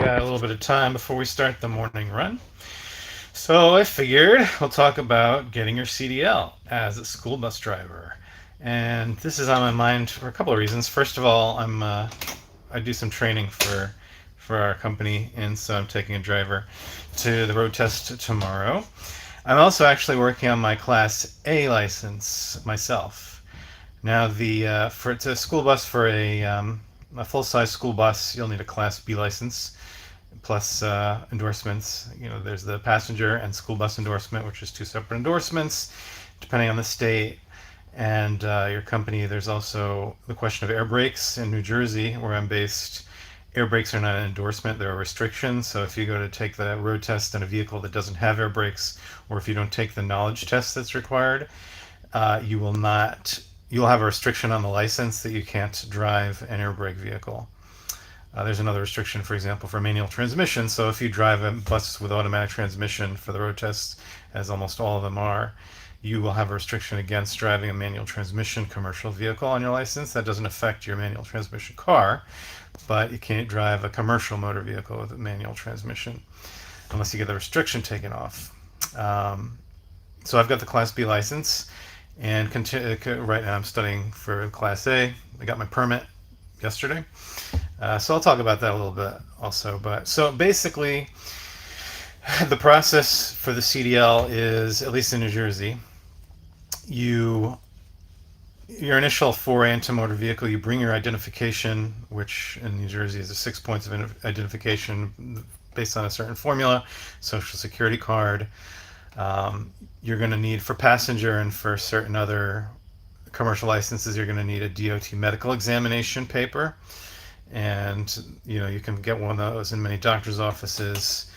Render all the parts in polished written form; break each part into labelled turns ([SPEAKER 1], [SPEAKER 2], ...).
[SPEAKER 1] got a little bit of time before we start the morning run. So I figured we'll talk about getting your CDL as a school bus driver. And this is on my mind for a couple of reasons. First of all, I do some training for our company, and so I'm taking a driver to the road test tomorrow. I'm also actually working on my Class A license myself. Now, the for it's a school bus for a full-size school bus, you'll need a Class B license plus endorsements. You know, there's the passenger and school bus endorsement, which is two separate endorsements, depending on the state and your company. There's also the question of air brakes in New Jersey, where I'm based. Air brakes are not an endorsement; they're a restriction. So if you go to take the road test in a vehicle that doesn't have air brakes, or if you don't take the knowledge test that's required, you will not. You'll have a restriction on the license that you can't drive an air brake vehicle. There's another restriction, for example, for manual transmission. So if you drive a bus with automatic transmission for the road test, as almost all of them are, you will have a restriction against driving a manual transmission commercial vehicle on your license. That doesn't affect your manual transmission car, but you can't drive a commercial motor vehicle with a manual transmission unless you get the restriction taken off. So I've got the Class B license, and right now I'm studying for Class A. I got my permit yesterday. So I'll talk about that a little bit also. But so basically, the process for the CDL is, at least in New Jersey, your initial foray into motor vehicle, you bring your identification, which in New Jersey is 6 points of identification based on a certain formula, social security card. You're going to need, for passenger and for certain other commercial licenses, you're going to need a DOT medical examination paper. And you can get one of those in many doctor's offices.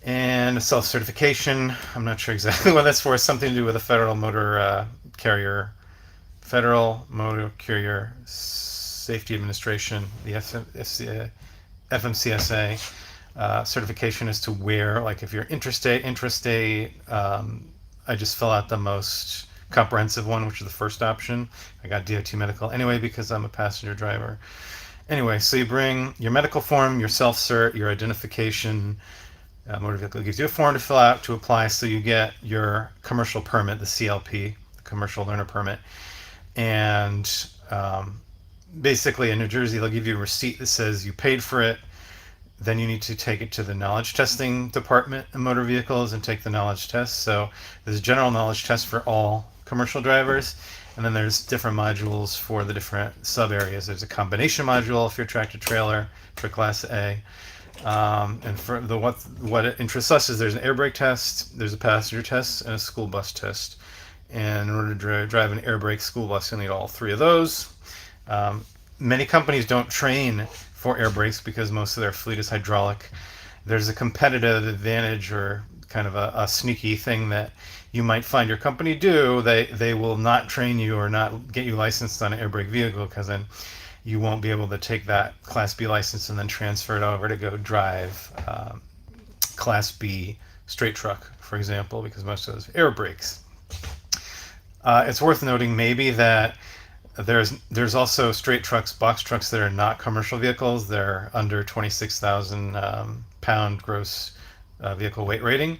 [SPEAKER 1] And a self-certification, I'm not sure exactly what that's for. It's something to do with the Federal Motor Carrier Safety Administration, the FMCSA. Certification as to where, like if you're intrastate, I just fill out the most comprehensive one, which is the first option. I got DOT medical anyway because I'm a passenger driver. Anyway, so you bring your medical form, your self-cert, your identification. Motor vehicle gives you a form to fill out to apply, so you get your commercial permit, the CLP, the commercial learner permit. And basically in New Jersey, they'll give you a receipt that says you paid for it. Then you need to take it to the knowledge testing department in motor vehicles and take the knowledge test. So there's a general knowledge test for all commercial drivers. And then there's different modules for the different sub areas. There's a combination module if you're tractor trailer for Class A. And for what it interests us is there's an air brake test, there's a passenger test, and a school bus test. And in order to drive an air brake school bus, you'll need all three of those. Many companies don't train for air brakes because most of their fleet is hydraulic. There's a competitive advantage, or kind of a sneaky thing that you might find your company do. They will not train you or not get you licensed on an air brake vehicle, because then you won't be able to take that Class B license and then transfer it over to go drive Class B straight truck, for example, because most of those air brakes. It's worth noting maybe that there's also straight trucks, box trucks that are not commercial vehicles. They're under 26,000 pound gross vehicle weight rating.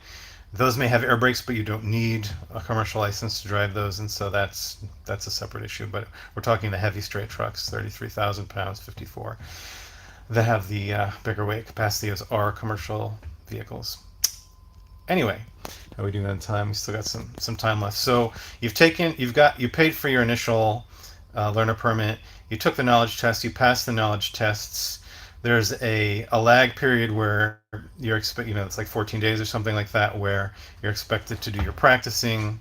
[SPEAKER 1] Those may have air brakes, but you don't need a commercial license to drive those, and so that's a separate issue. But we're talking the heavy straight trucks, 33,000 pounds, 54, that have the bigger weight capacity as are commercial vehicles. Anyway, how are we doing on time? We still got some time left. So you paid for your initial learner permit. You took the knowledge test. You passed the knowledge tests. There's a lag period where it's like 14 days or something like that, where you're expected to do your practicing.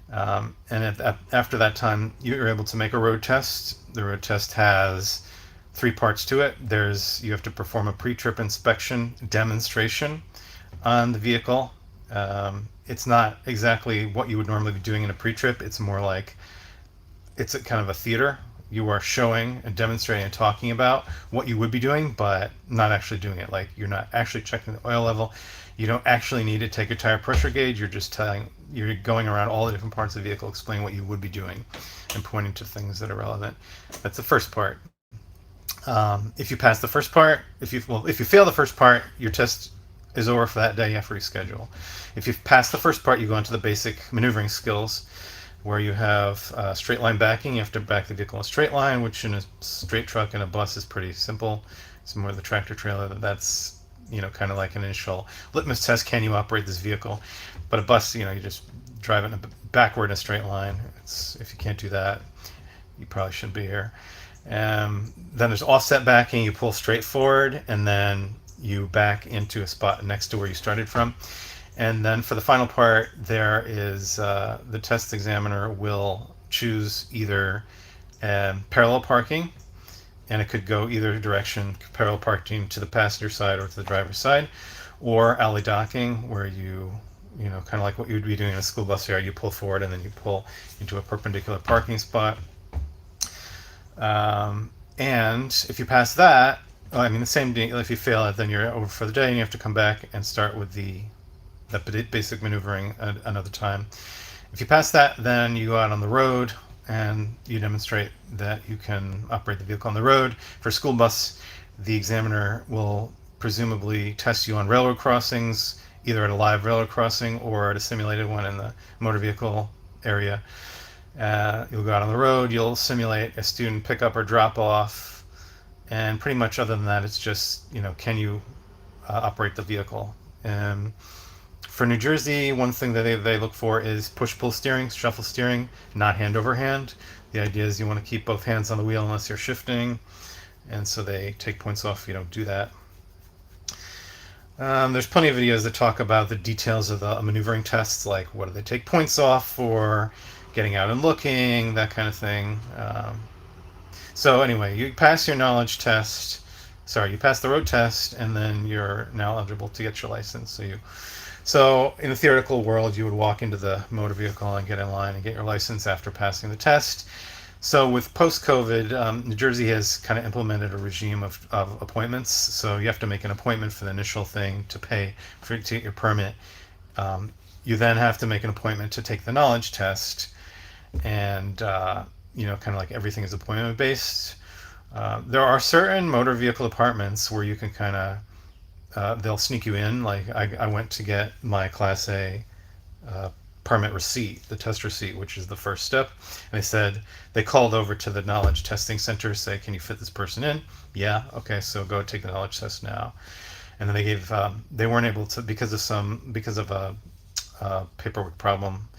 [SPEAKER 1] And after that time, you're able to make a road test. The road test has 3 parts to it. You have to perform a pre-trip inspection demonstration on the vehicle. It's not exactly what you would normally be doing in a pre-trip. It's more like it's a kind of a theater. You are showing and demonstrating and talking about what you would be doing, but not actually doing it. Like, you're not actually checking the oil level. You don't actually need to take a tire pressure gauge. You're going around all the different parts of the vehicle, explaining what you would be doing and pointing to things that are relevant. That's the first part. If you pass the first part, if you fail the first part, your test is over for that day. You have to reschedule. If you pass the first part, you go into the basic maneuvering skills, where you have straight line backing. You have to back the vehicle in a straight line, which in a straight truck and a bus is pretty simple. It's more the tractor trailer that's kind of like an initial litmus test. Can you operate this vehicle? But a bus, you just drive it backward in a straight line. If you can't do that, you probably shouldn't be here. Then there's offset backing. You pull straight forward, and then you back into a spot next to where you started from. And then for the final part, there is the test examiner will choose either parallel parking, and it could go either direction, parallel parking to the passenger side or to the driver's side, or alley docking, where kind of like what you would be doing in a school bus yard. You pull forward and then you pull into a perpendicular parking spot. And if you pass that, the same day, if you fail it, then you're over for the day and you have to come back and start with that basic maneuvering another time. If you pass that, then you go out on the road and you demonstrate that you can operate the vehicle on the road. For school bus, the examiner will presumably test you on railroad crossings, either at a live railroad crossing or at a simulated one in the motor vehicle area. You'll go out on the road, you'll simulate a student pickup or drop off, and pretty much other than that, it's just, can you operate the vehicle? For New Jersey, one thing that they look for is push-pull steering, shuffle steering, not hand over hand. The idea is you want to keep both hands on the wheel unless you're shifting, and so they take points off if you don't do that. There's plenty of videos that talk about the details of the maneuvering tests, like what do they take points off for, getting out and looking, that kind of thing. So anyway, you pass your knowledge test. You pass the road test, and then you're now eligible to get your license. So in the theoretical world, you would walk into the motor vehicle and get in line and get your license after passing the test. So with post-COVID, New Jersey has kind of implemented a regime of appointments. So you have to make an appointment for the initial thing to pay to get your permit. You then have to make an appointment to take the knowledge test, and kind of like everything is appointment based. There are certain motor vehicle departments where you can kind of they'll sneak you in. Like I went to get my Class A permit receipt, the test receipt, which is the first step. And they called over to the knowledge testing center, say, can you fit this person in? Yeah, okay, so go take the knowledge test now. And then they weren't able to, because of a paperwork problem.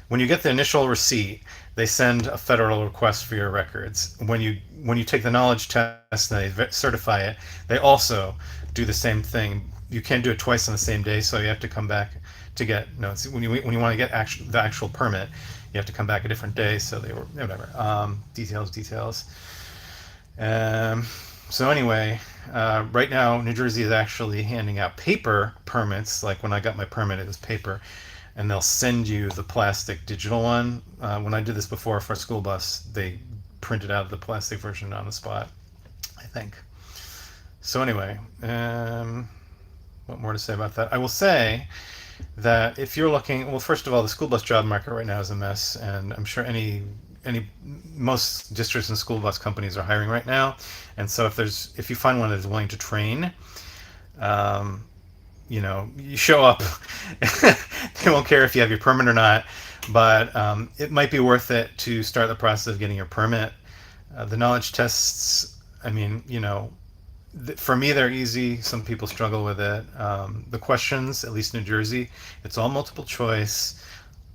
[SPEAKER 1] When you get the initial receipt, they send a federal request for your records. When you take the knowledge test and they certify it, they also do the same thing. You can't do it twice on the same day, so you have to come back to get when you want to get the actual permit, you have to come back a different day. So they were whatever details. So anyway, right now New Jersey is actually handing out paper permits. Like when I got my permit, it was paper. And they'll send you the plastic digital one. When I did this before for a school bus, they printed out the plastic version on the spot, I think. So anyway, what more to say about that? I will say that if you're looking, well, first of all, the school bus job market right now is a mess, and I'm sure most districts and school bus companies are hiring right now. And so if you find one that is willing to train, you show up. They won't care if you have your permit or not, but it might be worth it to start the process of getting your permit. The knowledge tests, for me, they're easy. Some people struggle with it. The questions, at least in New Jersey, it's all multiple choice.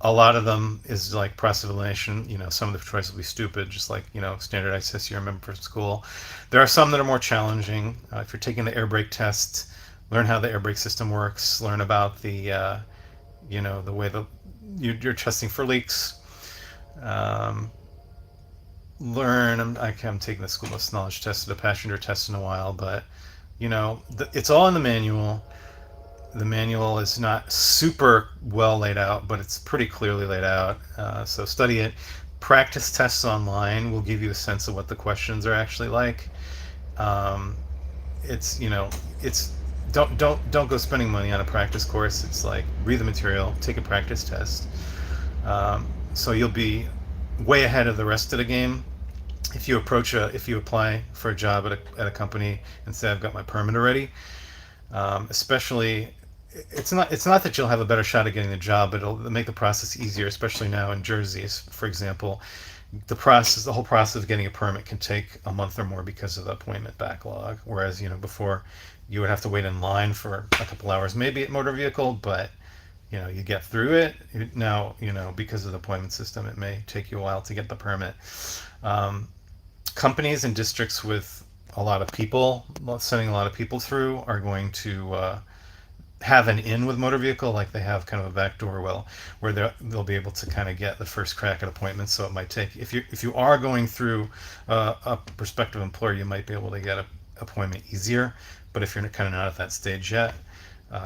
[SPEAKER 1] A lot of them is like process of elimination. Some of the choices will be stupid, just like, standardized tests you remember from school. There are some that are more challenging. If you're taking the air brake test, learn how the air brake system works, learn about the way you're testing for leaks. I'm taking the school bus knowledge test, the passenger test in a while, but it's all in the manual. The manual is not super well laid out, but it's pretty clearly laid out. So study it. Practice tests online will give you a sense of what the questions are actually like. Don't go spending money on a practice course. It's like, read the material, take a practice test. So you'll be way ahead of the rest of the game. if you apply for a job at a company and say I've got my permit already, especially it's not that you'll have a better shot at getting the job, but it'll make the process easier, especially now in Jersey, for example. The whole process of getting a permit can take a month or more because of the appointment backlog. Whereas, before you would have to wait in line for a couple hours, maybe at motor vehicle, but you get through it. Now, because of the appointment system, it may take you a while to get the permit. Um, Companies and districts with a lot of people, sending a lot of people through, are going to have an in with motor vehicle, like they have kind of a back door, well, where they'll be able to kind of get the first crack at appointments. So it might take, if you are going through a prospective employer, you might be able to get an appointment easier. But if you're kind of not at that stage yet,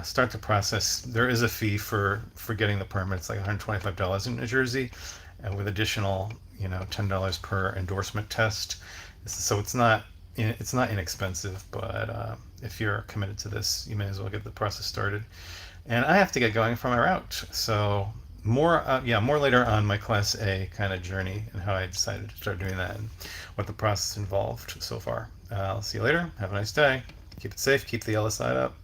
[SPEAKER 1] start the process. There is a fee for getting the permit. It's like $125 in New Jersey, and with additional $10 per endorsement test. So it's not inexpensive, but if you're committed to this, you may as well get the process started. And I have to get going for my route, so more later on my Class A kind of journey and how I decided to start doing that and what the process involved so far. I'll see you later. Have a nice day. Keep it safe. Keep the yellow side up.